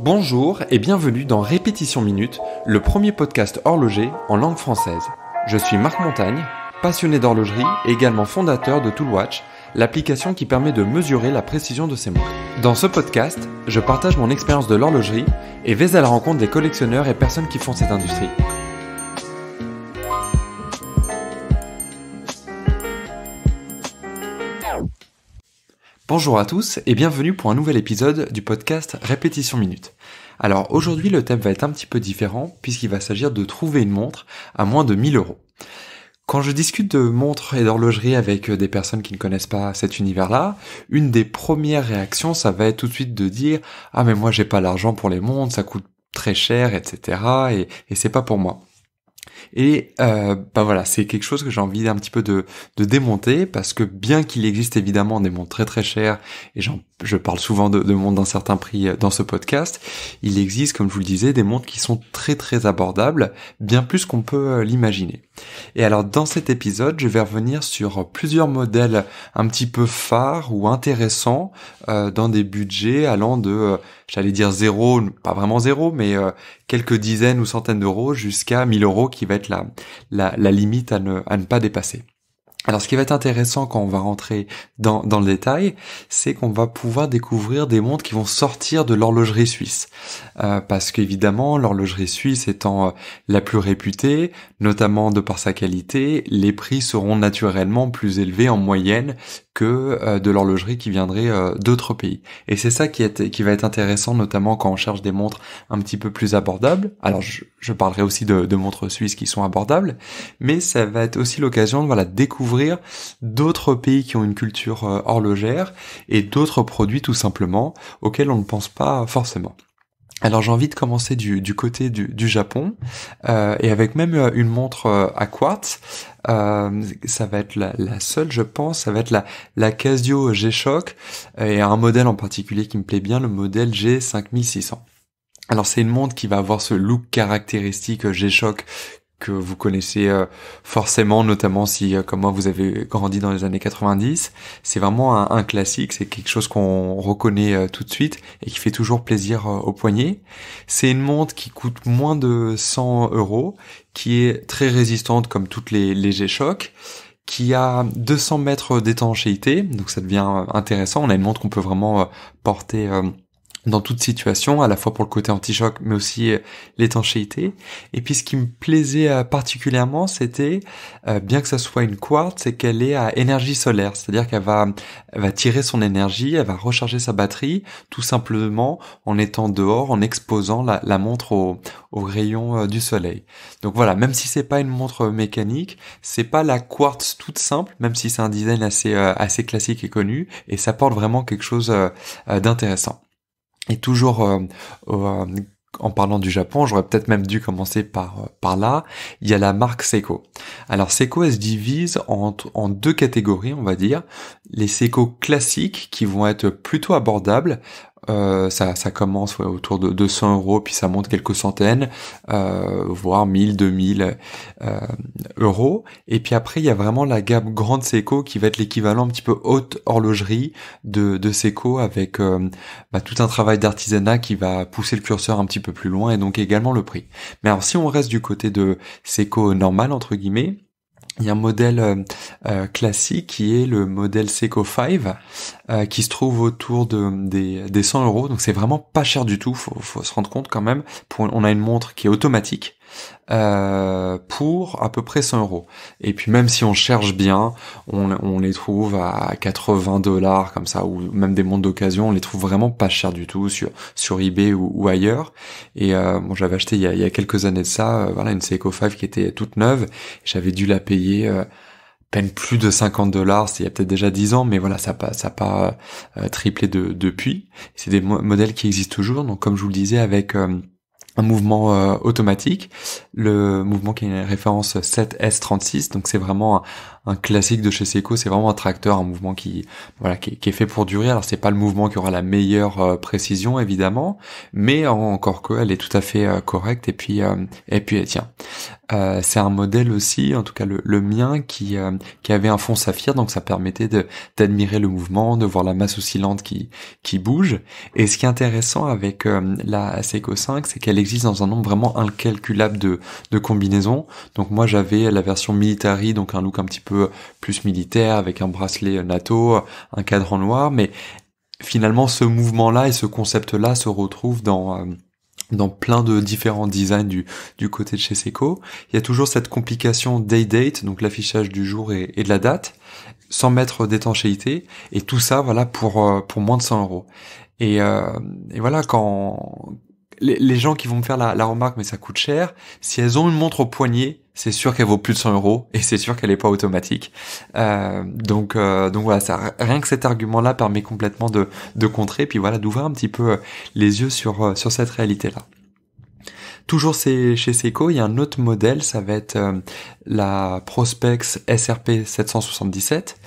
Bonjour et bienvenue dans Répétition Minute, le premier podcast horloger en langue française. Je suis Marc Montagne, passionné d'horlogerie et également fondateur de Toolwatch, l'application qui permet de mesurer la précision de ses montres. Dans ce podcast, je partage mon expérience de l'horlogerie et vais à la rencontre des collectionneurs et personnes qui font cette industrie. Bonjour à tous et bienvenue pour un nouvel épisode du podcast Répétition Minute. Alors aujourd'hui le thème va être un petit peu différent puisqu'il va s'agir de trouver une montre à moins de 1000 €. Quand je discute de montres et d'horlogerie avec des personnes qui ne connaissent pas cet univers-là, une des premières réactions ça va être tout de suite de dire « Ah mais moi j'ai pas l'argent pour les montres, ça coûte très cher, etc. et c'est pas pour moi ». Et voilà, c'est quelque chose que j'ai envie d'un petit peu de démonter parce que bien qu'il existe évidemment des montres très très chères et je parle souvent de montres d'un certain prix dans ce podcast, il existe, comme je vous le disais, des montres qui sont très très abordables, bien plus qu'on peut l'imaginer. Et alors dans cet épisode, je vais revenir sur plusieurs modèles un petit peu phares ou intéressants dans des budgets allant de, j'allais dire zéro, pas vraiment zéro, mais quelques dizaines ou centaines d'euros jusqu'à 1000 € qui va être la limite à ne pas dépasser. Alors ce qui va être intéressant quand on va rentrer dans le détail, c'est qu'on va pouvoir découvrir des montres qui vont sortir de l'horlogerie suisse. Parce qu'évidemment, l'horlogerie suisse étant la plus réputée, notamment de par sa qualité, les prix seront naturellement plus élevés en moyenne que de l'horlogerie qui viendrait d'autres pays. Et c'est ça qui va être intéressant, notamment quand on cherche des montres un petit peu plus abordables. Alors je parlerai aussi de montres suisses qui sont abordables, mais ça va être aussi l'occasion de découvrir d'autres pays qui ont une culture horlogère et d'autres produits tout simplement auxquels on ne pense pas forcément. Alors j'ai envie de commencer du côté du Japon et avec même une montre à quartz. Ça va être la seule, je pense, ça va être la Casio G-Shock et un modèle en particulier qui me plaît bien, le modèle G5600. Alors c'est une montre qui va avoir ce look caractéristique G-Shock que vous connaissez forcément, notamment si, comme moi, vous avez grandi dans les années 90. C'est vraiment un classique, c'est quelque chose qu'on reconnaît tout de suite et qui fait toujours plaisir au poignet. C'est une montre qui coûte moins de 100 €, qui est très résistante comme toutes les G-Shock, qui a 200 mètres d'étanchéité, donc ça devient intéressant. On a une montre qu'on peut vraiment porter dans toute situation, à la fois pour le côté anti-choc, mais aussi l'étanchéité. Et puis ce qui me plaisait particulièrement, c'était, bien que ça soit une quartz, c'est qu'elle est à énergie solaire, c'est-à-dire qu'elle va tirer son énergie, elle va recharger sa batterie, tout simplement en étant dehors, en exposant la montre au rayon du soleil. Donc voilà, même si c'est pas une montre mécanique, c'est pas la quartz toute simple, même si c'est un design assez classique et connu, et ça porte vraiment quelque chose d'intéressant. Et toujours en parlant du Japon, j'aurais peut-être même dû commencer par là, il y a la marque Seiko. Alors Seiko, elle se divise en deux catégories, on va dire. Les Seiko classiques qui vont être plutôt abordables. Ça commence autour de 200 €, puis ça monte quelques centaines, voire 1000, 2000 €. Et puis après, il y a vraiment la gamme grande Seiko qui va être l'équivalent un petit peu haute horlogerie de Seiko avec tout un travail d'artisanat qui va pousser le curseur un petit peu plus loin et donc également le prix. Mais alors si on reste du côté de Seiko normal entre guillemets, il y a un modèle classique qui est le modèle Seiko 5 qui se trouve autour des 100 €. Donc c'est vraiment pas cher du tout, faut se rendre compte quand même. On a une montre qui est automatique pour à peu près 100 €. Et puis même si on cherche bien, on les trouve à 80 $ comme ça, ou même des montres d'occasion, on les trouve vraiment pas cher du tout sur eBay ou ailleurs. Et j'avais acheté il y a quelques années de ça, une Seiko 5 qui était toute neuve. J'avais dû la payer peine plus de 50 $, c'est il y a peut-être déjà 10 ans, mais voilà, ça a pas triplé depuis. C'est des modèles qui existent toujours, donc comme je vous le disais, avec un mouvement automatique, le mouvement qui est une référence 7S36, donc c'est vraiment un classique de chez Seiko. C'est vraiment un tracteur, un mouvement qui est fait pour durer. Alors c'est pas le mouvement qui aura la meilleure précision évidemment, mais encore que elle est tout à fait correcte et puis elle tient. C'est un modèle aussi, en tout cas le mien, qui avait un fond saphir, donc ça permettait d'admirer le mouvement, de voir la masse oscillante qui bouge. Et ce qui est intéressant avec la Seiko 5, c'est qu'elle existe dans un nombre vraiment incalculable de combinaisons. Donc moi j'avais la version Military, donc un look un petit peu plus militaire, avec un bracelet NATO, un cadran noir, mais finalement ce mouvement-là et ce concept-là se retrouvent dans plein de différents designs du côté de chez Seiko. Il y a toujours cette complication day-date, donc l'affichage du jour et de la date, sans mettre d'étanchéité, et tout ça, voilà, pour moins de 100 euros. Et voilà, quand les gens qui vont me faire la remarque, mais ça coûte cher, si elles ont une montre au poignet, c'est sûr qu'elle vaut plus de 100 euros, et c'est sûr qu'elle est pas automatique. Donc voilà, rien que cet argument-là permet complètement de contrer, puis voilà, d'ouvrir un petit peu les yeux sur cette réalité-là. Toujours chez Seiko, il y a un autre modèle, ça va être la Prospex SRP 777,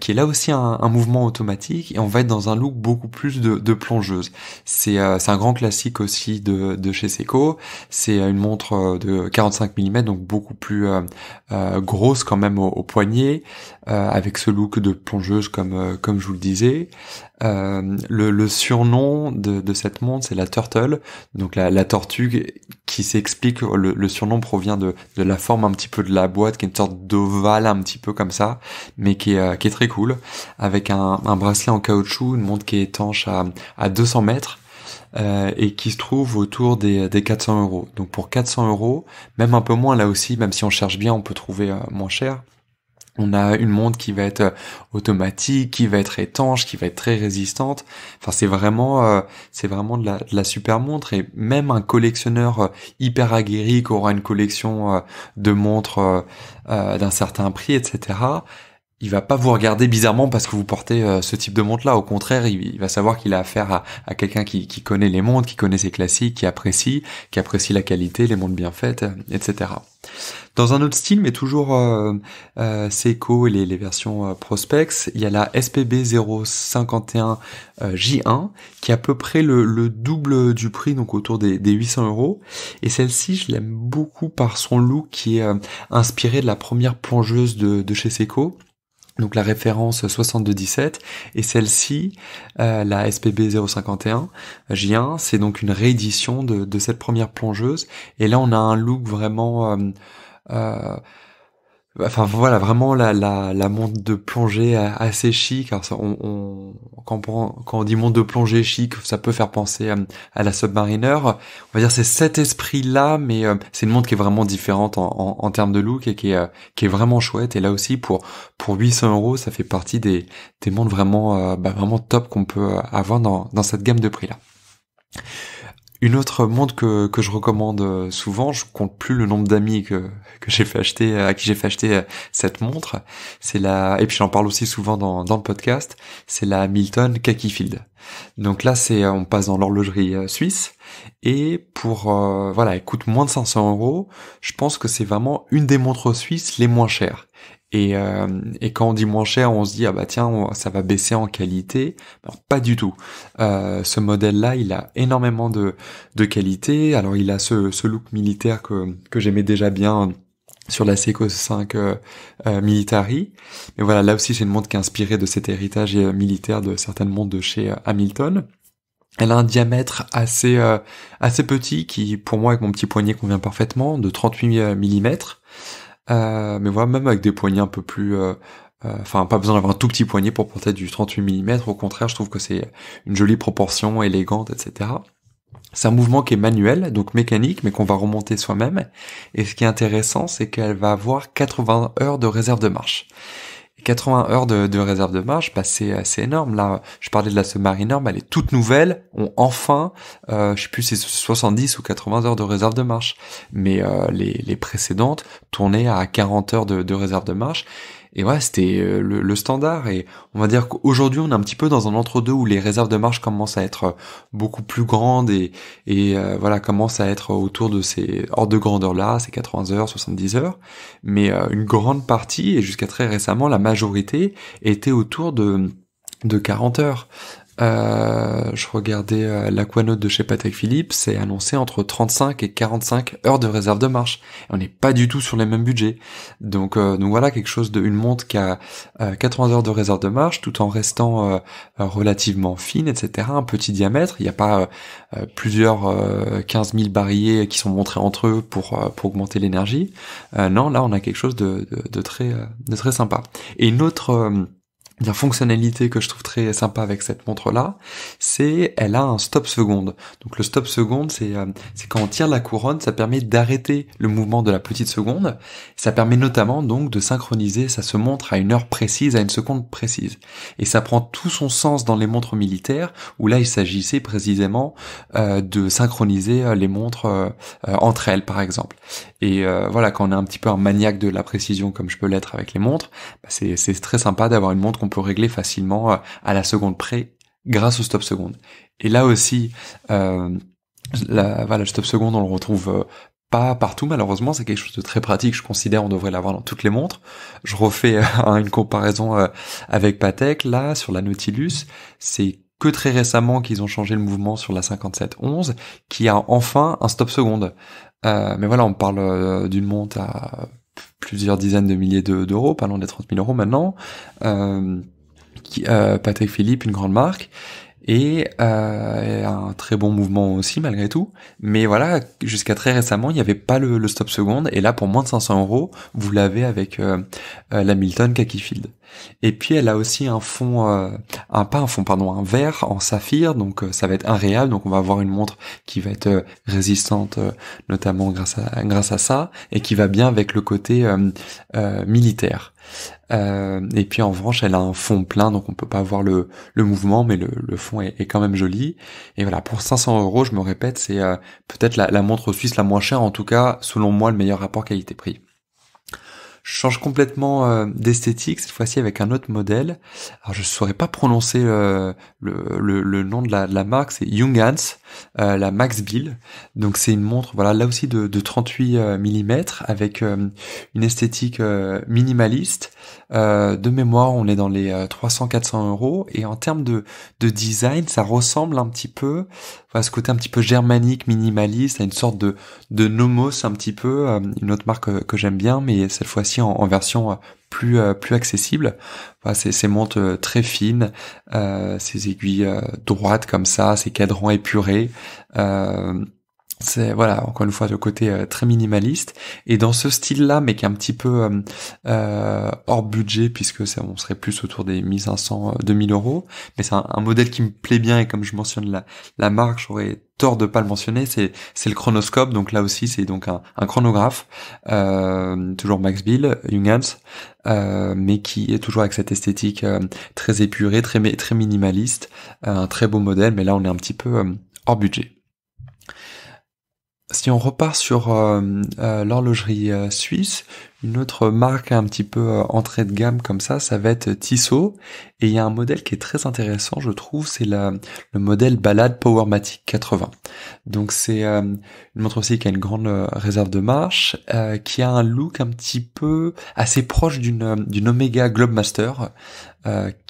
qui est là aussi un mouvement automatique, et on va être dans un look beaucoup plus de plongeuse. C'est un grand classique aussi de chez Seiko. C'est une montre de 45 mm, donc beaucoup plus grosse quand même au poignet, avec ce look de plongeuse comme je vous le disais. Le surnom de cette montre, c'est la Turtle, donc la tortue, qui s'explique, le surnom provient de la forme un petit peu de la boîte, qui est une sorte d'ovale un petit peu comme ça, mais qui est très cool, avec un bracelet en caoutchouc, une montre qui est étanche à 200 mètres, et qui se trouve autour des 400 euros. Donc pour 400 euros, même un peu moins là aussi, même si on cherche bien, on peut trouver moins cher. On a une montre qui va être automatique, qui va être étanche, qui va être très résistante. Enfin, c'est vraiment de la super montre, et même un collectionneur hyper aguerri qui aura une collection de montres d'un certain prix, etc., il va pas vous regarder bizarrement parce que vous portez ce type de montre-là. Au contraire, il va savoir qu'il a affaire à quelqu'un qui connaît les montres, qui connaît ses classiques, qui apprécie la qualité, les montres bien faites, etc. Dans un autre style, mais toujours Seiko et les versions Prospex, il y a la SPB 051 J1 qui est à peu près le double du prix, donc autour des 800 euros. Et celle-ci, je l'aime beaucoup par son look qui est inspiré de la première plongeuse de chez Seiko. Donc la référence 6217, et celle-ci, la SPB 051 J1, c'est donc une réédition de cette première plongeuse. Et là, on a un look vraiment enfin voilà, vraiment la montre de plongée assez chic. Alors ça, quand on dit montre de plongée chic, ça peut faire penser à la Submariner. On va dire c'est cet esprit-là, mais c'est une montre qui est vraiment différente en termes de look, et qui est vraiment chouette. Et là aussi, pour 800 euros, ça fait partie des montres vraiment vraiment top qu'on peut avoir dans cette gamme de prix-là. Une autre montre que je recommande souvent, je compte plus le nombre d'amis que j'ai fait acheter, à qui j'ai fait acheter cette montre, et puis j'en parle aussi souvent dans le podcast, c'est la Milton Khaki Field. Donc là, on passe dans l'horlogerie suisse, et voilà, elle coûte moins de 500 euros. Je pense que c'est vraiment une des montres suisses les moins chères. Et quand on dit moins cher, on se dit ah bah tiens, ça va baisser en qualité. Alors, pas du tout. Ce modèle-là, il a énormément de qualité. Alors il a ce look militaire que j'aimais déjà bien sur la Seiko 5 Military. Mais voilà, là aussi j'ai une montre qui est inspirée de cet héritage militaire de certaines montres de chez Hamilton. Elle a un diamètre assez petit qui, pour moi, avec mon petit poignet, convient parfaitement, de 38 mm. Mais voilà, même avec des poignets un peu plus enfin pas besoin d'avoir un tout petit poignet pour porter du 38 mm, au contraire je trouve que c'est une jolie proportion, élégante, etc. C'est un mouvement qui est manuel, donc mécanique, mais qu'on va remonter soi-même, et ce qui est intéressant, c'est qu'elle va avoir 80 heures de réserve de marche. 80 heures de réserve de marche, bah c'est énorme. Là, je parlais de la Submariner, bah elle est toute nouvelle, ont enfin, je sais plus si c'est 70 ou 80 heures de réserve de marche, mais les précédentes tournaient à 40 heures de réserve de marche. Et voilà, c'était le standard. Et on va dire qu'aujourd'hui, on est un petit peu dans un entre-deux où les réserves de marche commencent à être beaucoup plus grandes et voilà, commencent à être autour de ces ordres de grandeur-là, ces 80 heures, 70 heures. Mais une grande partie, et jusqu'à très récemment, la majorité, était autour de 40 heures. Je regardais l'Aquanaut de chez Patek Philippe, c'est annoncé entre 35 et 45 heures de réserve de marche. Et on n'est pas du tout sur les mêmes budgets. Donc voilà quelque chose une montre qui a 80 heures de réserve de marche, tout en restant relativement fine, etc. Un petit diamètre. Il n'y a pas plusieurs 15 000 barillet qui sont montrés entre eux pour augmenter l'énergie. Non, là on a quelque chose de très sympa. Et une autre la fonctionnalité que je trouve très sympa avec cette montre-là, c'est elle a un stop seconde. Donc le stop seconde, c'est quand on tire la couronne, ça permet d'arrêter le mouvement de la petite seconde. Ça permet notamment donc de synchroniser, ça se montre à une heure précise, à une seconde précise. Et ça prend tout son sens dans les montres militaires, où là il s'agissait précisément de synchroniser les montres entre elles, par exemple. Et voilà, quand on est un petit peu un maniaque de la précision, comme je peux l'être avec les montres, bah c'est très sympa d'avoir une montre qu'on peut régler facilement à la seconde près grâce au stop seconde. Et là aussi, le stop seconde, on le retrouve pas partout malheureusement, c'est quelque chose de très pratique, je considère on devrait l'avoir dans toutes les montres. Je refais une comparaison avec Patek, là, sur la Nautilus, c'est que très récemment qu'ils ont changé le mouvement sur la 5711, qui a enfin un stop seconde. Mais voilà, on parle d'une montre à plusieurs dizaines de milliers d'euros, pas loin des 30 000 euros maintenant, Patek Philippe, une grande marque, et un très bon mouvement aussi malgré tout. Mais voilà, jusqu'à très récemment, il n'y avait pas le stop seconde, et là, pour moins de 500 euros, vous l'avez avec la Milton Khaki Field. Et puis elle a aussi un fond, un verre en saphir, donc ça va être imréable, donc on va avoir une montre qui va être résistante, notamment grâce à ça, et qui va bien avec le côté militaire. Et puis en revanche, elle a un fond plein, donc on peut pas voir le mouvement, mais le fond est quand même joli. Et voilà, pour 500 euros, je me répète, c'est peut-être la montre suisse la moins chère, en tout cas, selon moi, le meilleur rapport qualité-prix. Je change complètement d'esthétique, cette fois-ci avec un autre modèle. Alors je saurais pas prononcer le nom de la marque, c'est Junghans, la Max Bill. Donc c'est une montre, voilà, là aussi de 38 mm avec une esthétique minimaliste. De mémoire, on est dans les 300-400 euros. Et en termes de design, ça ressemble un petit peu, voilà, ce côté un petit peu germanique, minimaliste, à une sorte de Nomos un petit peu, une autre marque que j'aime bien, mais cette fois-ci en version plus accessible. Voilà, ces montres très fines, ces aiguilles droites comme ça, ces cadrans épurés. C'est voilà, encore une fois, le côté très minimaliste, et dans ce style-là, mais qui est un petit peu hors budget, puisque on serait plus autour des 1500, 2000 euros, mais c'est un modèle qui me plaît bien, et comme je mentionne la marque, j'aurais tort de pas le mentionner, c'est le chronoscope. Donc là aussi, c'est donc un chronographe, toujours Max Bill, Junghans, mais qui est toujours avec cette esthétique très épurée, très minimaliste, un très beau modèle, mais là on est un petit peu hors budget. Si on repart sur l'horlogerie suisse, une autre marque un petit peu entrée de gamme comme ça va être Tissot, et il y a un modèle qui est très intéressant, je trouve, c'est le modèle Ballade Powermatic 80. Donc c'est une montre aussi qui a une grande réserve de marche, qui a un look un petit peu assez proche d'une Omega Globemaster.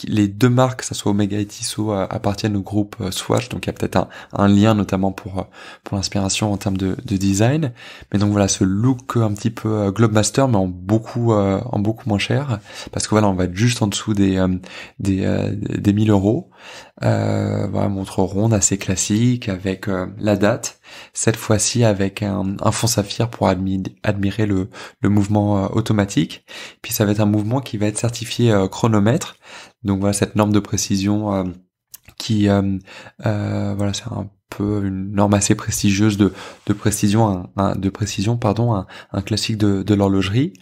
Les deux marques, que ça soit Omega et Tissot, appartiennent au groupe Swatch, donc il y a peut-être un lien notamment pour l'inspiration en termes de design. Mais donc voilà, ce look un petit peu Globemaster, mais en beaucoup moins cher, parce que voilà, on va être juste en dessous des 1000 euros. Voilà, montre ronde assez classique avec la date, cette fois-ci avec un fond saphir pour admirer le mouvement automatique. Puis ça va être un mouvement qui va être certifié chronomètre. Donc voilà, cette norme de précision qui voilà, c'est un peu une norme assez prestigieuse de précision, un classique de l'horlogerie,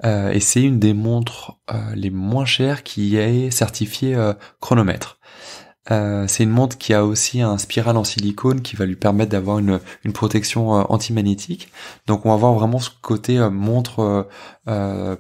et c'est une des montres les moins chères qui est certifiée chronomètre. C'est une montre qui a aussi un spiral en silicone qui va lui permettre d'avoir une protection antimagnétique. Donc on va avoir vraiment ce côté montre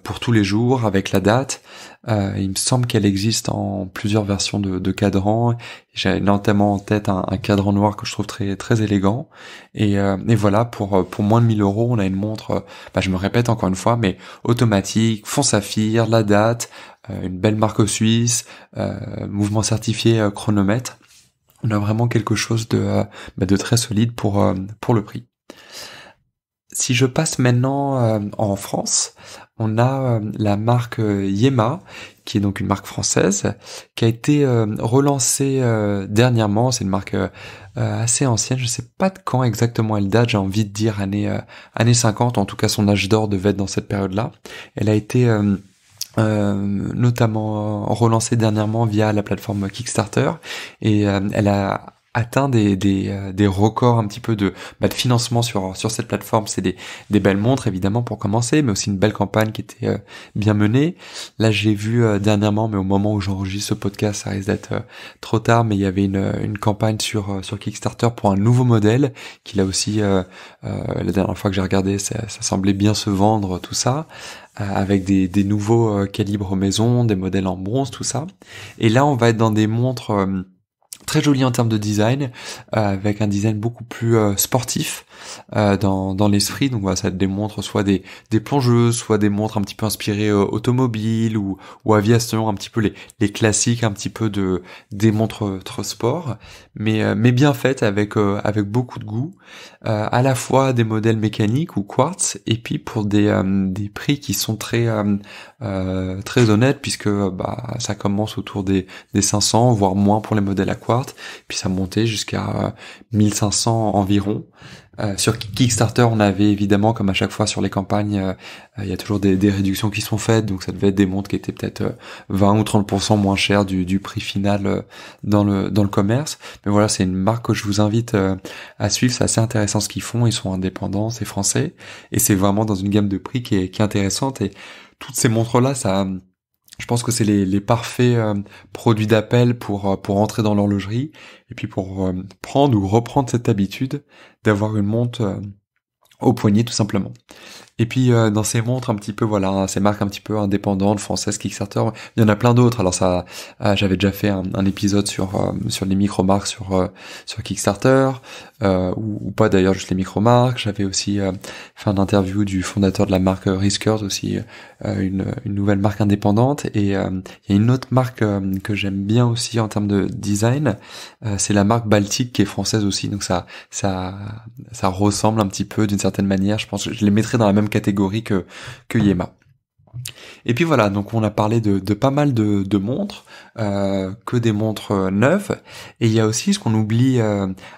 pour tous les jours avec la date. Il me semble qu'elle existe en plusieurs versions de cadran. J'ai notamment en tête un cadran noir que je trouve très très élégant. Et voilà, pour moins de 1 000 €, on a une montre, je me répète encore une fois, mais automatique, fond saphir, la date, une belle marque suisse, mouvement certifié, chronomètre. On a vraiment quelque chose de très solide pour le prix. Si je passe maintenant en France, on a la marque Yema, qui est donc une marque française, qui a été relancée dernièrement. C'est une marque assez ancienne, je sais pas de quand exactement elle date, j'ai envie de dire années 50, en tout cas son âge d'or devait être dans cette période-là. Elle a été notamment relancée dernièrement via la plateforme Kickstarter, et elle a atteint des records un petit peu de financement sur cette plateforme. C'est des belles montres évidemment pour commencer, mais aussi une belle campagne qui était bien menée. Là j'ai vu dernièrement, mais au moment où j'enregistre ce podcast ça risque d'être trop tard, mais il y avait une campagne sur Kickstarter pour un nouveau modèle qui là aussi la dernière fois que j'ai regardé ça semblait bien se vendre, tout ça, avec des nouveaux calibres maison, des modèles en bronze, tout ça. Et là on va être dans des montres très joli en termes de design, avec un design beaucoup plus sportif dans l'esprit. Donc voilà, ça te démontre soit des plongeuses, soit des montres un petit peu inspirées automobile ou aviation, un petit peu les classiques, un petit peu des montres trop sport, mais bien faites avec beaucoup de goût, à la fois des modèles mécaniques ou quartz, et puis pour des prix qui sont très honnêtes, puisque ça commence autour des 500 voire moins pour les modèles à quartz, puis ça montait jusqu'à 1500 environ. Sur Kickstarter, on avait évidemment, comme à chaque fois sur les campagnes, il y a toujours des réductions qui sont faites, donc ça devait être des montres qui étaient peut-être 20 ou 30% moins chères du prix final dans le commerce. Mais voilà, c'est une marque que je vous invite à suivre, c'est assez intéressant ce qu'ils font, ils sont indépendants, c'est français, et c'est vraiment dans une gamme de prix qui est intéressante, et toutes ces montres-là, je pense que c'est les parfaits produits d'appel pour entrer dans l'horlogerie, et puis pour prendre ou reprendre cette habitude d'avoir une montre au poignet tout simplement. Et puis dans ces montres un petit peu, voilà, ces marques un petit peu indépendantes, françaises, Kickstarter, il y en a plein d'autres. Alors ça, j'avais déjà fait un épisode sur les micro-marques sur Kickstarter, ou pas d'ailleurs, juste les micro-marques. J'avais aussi fait une interview du fondateur de la marque Riskers, aussi une nouvelle marque indépendante. Et il y a une autre marque que j'aime bien aussi en termes de design, c'est la marque Baltic, qui est française aussi. Donc ça ressemble un petit peu d'une certaine manière. Je pense que je les mettrais dans la même catégorie que Yema. Et puis voilà, donc on a parlé de pas mal de montres, que des montres neuves, et il y a aussi ce qu'on oublie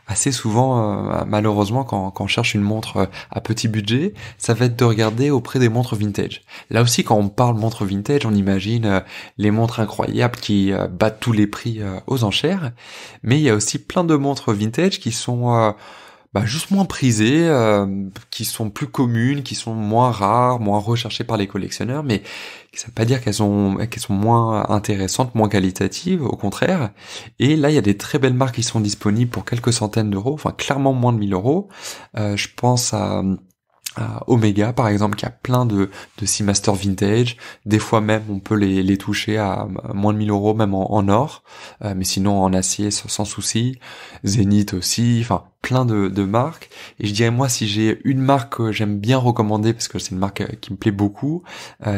assez souvent, malheureusement, quand on cherche une montre à petit budget, ça va être de regarder auprès des montres vintage. Là aussi, quand on parle montres vintage, on imagine les montres incroyables qui battent tous les prix aux enchères, mais il y a aussi plein de montres vintage qui sont juste moins prisées, qui sont plus communes, qui sont moins rares, moins recherchées par les collectionneurs, mais ça veut pas dire qu'elles sont moins intéressantes, moins qualitatives, au contraire. Et là, il y a des très belles marques qui sont disponibles pour quelques centaines d'euros, enfin clairement moins de 1 000 €. Je pense à Omega par exemple, qui a plein de Seamaster vintage. Des fois même on peut les toucher à moins de 1 000 € même en or, mais sinon en acier sans souci. Zenith aussi, enfin plein de marques. Et je dirais, moi, si j'ai une marque que j'aime bien recommander, parce que c'est une marque qui me plaît beaucoup,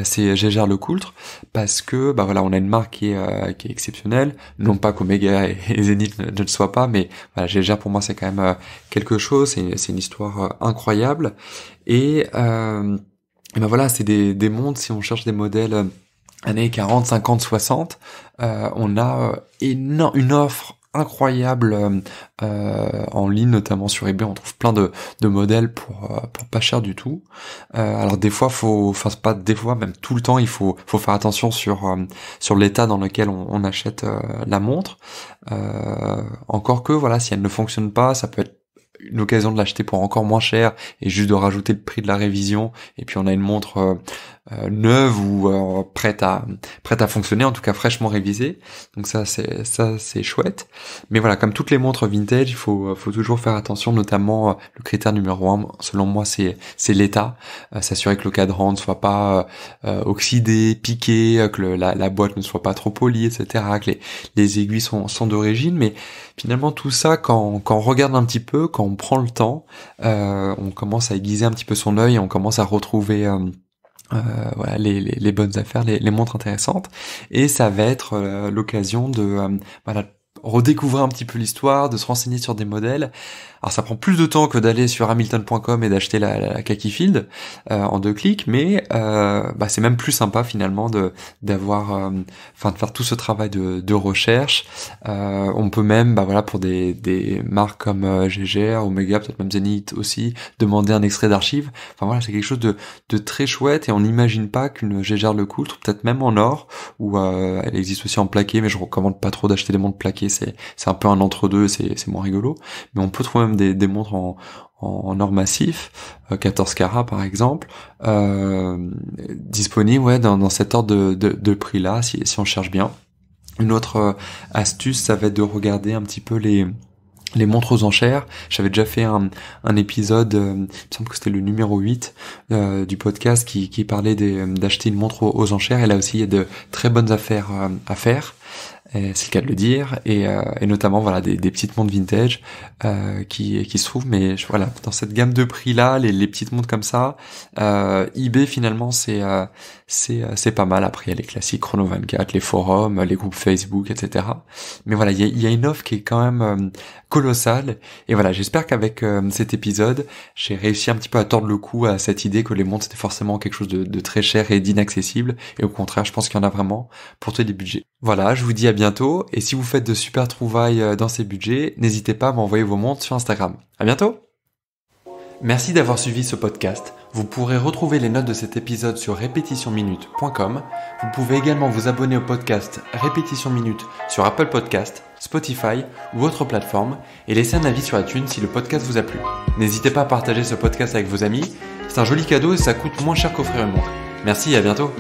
c'est Jaeger-LeCoultre, parce que voilà, on a une marque qui est exceptionnelle, non pas qu'Omega et Zenith ne le soient pas, mais voilà, Jaeger pour moi c'est quand même quelque chose, c'est une histoire incroyable. Et voilà, c'est des montres, si on cherche des modèles années 40, 50, 60, on a une offre incroyable en ligne, notamment sur eBay. On trouve plein de modèles pour pas cher du tout. Alors des fois, même tout le temps, il faut faire attention sur l'état dans lequel on achète la montre. Encore que voilà, si elle ne fonctionne pas, ça peut être une occasion de l'acheter pour encore moins cher et juste de rajouter le prix de la révision, et puis on a une montre neuve ou prête à fonctionner, en tout cas fraîchement révisée. Donc ça c'est chouette. Mais voilà, comme toutes les montres vintage, il faut toujours faire attention, notamment le critère numéro 1, selon moi, c'est l'état. S'assurer que le cadran ne soit pas oxydé, piqué, que la boîte ne soit pas trop polie, etc. Que les aiguilles sont d'origine. Mais finalement, tout ça, quand on regarde un petit peu, quand on prend le temps, on commence à aiguiser un petit peu son œil et on commence à retrouver voilà les bonnes affaires, les montres intéressantes. Et ça va être l'occasion de voilà, redécouvrir un petit peu l'histoire, de se renseigner sur des modèles. Alors ça prend plus de temps que d'aller sur Hamilton.com et d'acheter la Khaki Field en 2 clics, mais c'est même plus sympa finalement de faire tout ce travail de recherche. On peut même voilà, pour des marques comme GGR, Omega, peut-être même Zenith aussi, demander un extrait d'archives. Enfin voilà, c'est quelque chose de très chouette et on n'imagine pas qu'une GGR le coultre, peut-être même en or, ou elle existe aussi en plaqué, mais je recommande pas trop d'acheter des montres plaquées, c'est un peu un entre-deux, c'est moins rigolo. Mais on peut trouver même des montres en or massif, 14 carats par exemple, disponibles dans cet ordre de prix là, si on cherche bien. Une autre astuce, ça va être de regarder un petit peu les montres aux enchères. J'avais déjà fait un épisode, il me semble que c'était le numéro 8 du podcast qui parlait d'acheter une montre aux enchères, et là aussi il y a de très bonnes affaires à faire. C'est le cas de le dire, et notamment voilà des petites montres vintage qui se trouvent, mais voilà, dans cette gamme de prix là, les petites montres comme ça, eBay finalement c'est pas mal. Après il y a les classiques Chrono 24, les forums, les groupes Facebook, etc. Mais voilà, il y a une offre qui est quand même colossale, et voilà, j'espère qu'avec cet épisode j'ai réussi un petit peu à tordre le cou à cette idée que les montres c'était forcément quelque chose de très cher et d'inaccessible, et au contraire je pense qu'il y en a vraiment pour tous les budgets. Voilà, je vous dis à bientôt, et si vous faites de super trouvailles dans ces budgets, n'hésitez pas à m'envoyer vos montres sur Instagram. À bientôt! Merci d'avoir suivi ce podcast. Vous pourrez retrouver les notes de cet épisode sur répétitionminute.com. Vous pouvez également vous abonner au podcast Répétition Minute sur Apple Podcast, Spotify ou autre plateforme, et laisser un avis sur iTunes si le podcast vous a plu. N'hésitez pas à partager ce podcast avec vos amis, c'est un joli cadeau et ça coûte moins cher qu'offrir une montre. Merci et à bientôt!